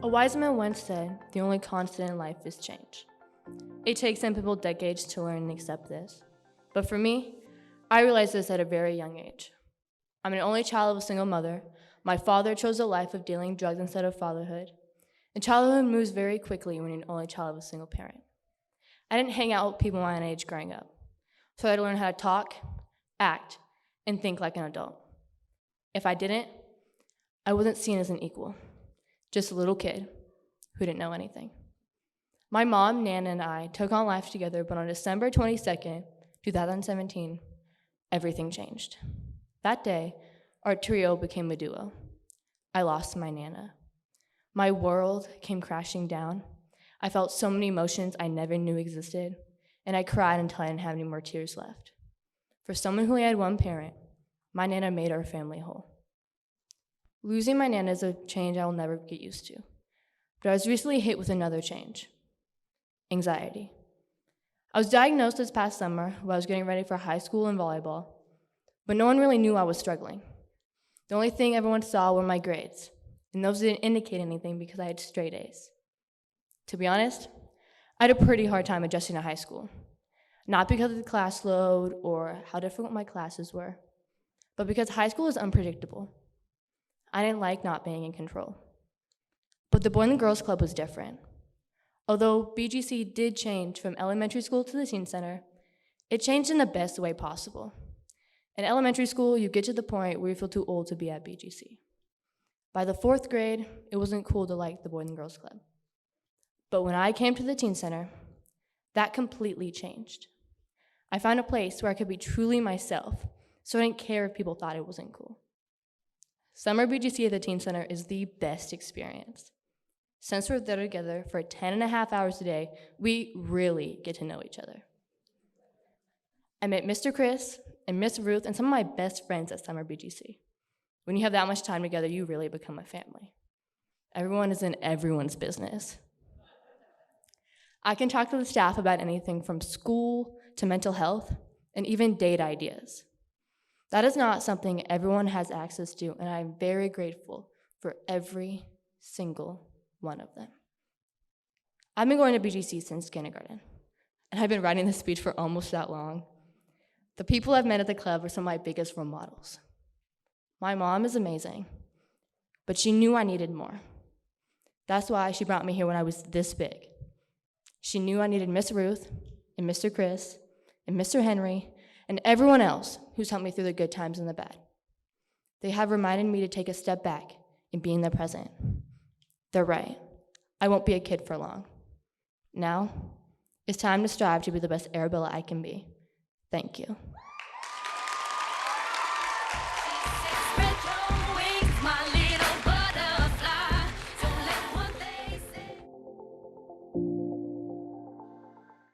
A wise man once said, the only constant in life is change. It takes some people decades to learn and accept this. But for me, I realized this at a very young age. I'm an only child of a single mother. My father chose a life of dealing drugs instead of fatherhood. And childhood moves very quickly when you're an only child of a single parent. I didn't hang out with people my own age growing up, so I had to learn how to talk, act, and think like an adult. If I didn't, I wasn't seen as an equal, just a little kid who didn't know anything. My mom, Nana, and I took on life together, but on December 22nd, 2017, everything changed. That day, our trio became a duo. I lost my Nana. My world came crashing down. I felt so many emotions I never knew existed, and I cried until I didn't have any more tears left. For someone who only had one parent, my Nana made our family whole. Losing my Nana is a change I will never get used to, but I was recently hit with another change: anxiety. I was diagnosed this past summer while I was getting ready for high school and volleyball, but no one really knew I was struggling. The only thing everyone saw were my grades, and those didn't indicate anything because I had straight A's. To be honest, I had a pretty hard time adjusting to high school, not because of the class load or how different my classes were, but because high school is unpredictable. I didn't like not being in control. But the Boy and Girls Club was different. Although BGC did change from elementary school to the teen center, it changed in the best way possible. In elementary school, you get to the point where you feel too old to be at BGC. By the 4th grade, it wasn't cool to like the Boy and Girls Club. But when I came to the teen center, that completely changed. I found a place where I could be truly myself, so I didn't care if people thought it wasn't cool. Summer BGC at the teen center is the best experience. Since we're there together for 10.5 hours a day, we really get to know each other. I met Mr. Chris and Miss Ruth and some of my best friends at Summer BGC. When you have that much time together, you really become a family. Everyone is in everyone's business. I can talk to the staff about anything from school to mental health and even date ideas. That is not something everyone has access to, and I'm very grateful for every single one of them. I've been going to BGC since kindergarten, and I've been writing this speech for almost that long. The people I've met at the club are some of my biggest role models. My mom is amazing, but she knew I needed more. That's why she brought me here when I was this big. She knew I needed Miss Ruth and Mr. Chris and Mr. Henry and everyone else who's helped me through the good times and the bad. They have reminded me to take a step back and be in the present. They're right. I won't be a kid for long. Now, it's time to strive to be the best Arabella I can be. Thank you.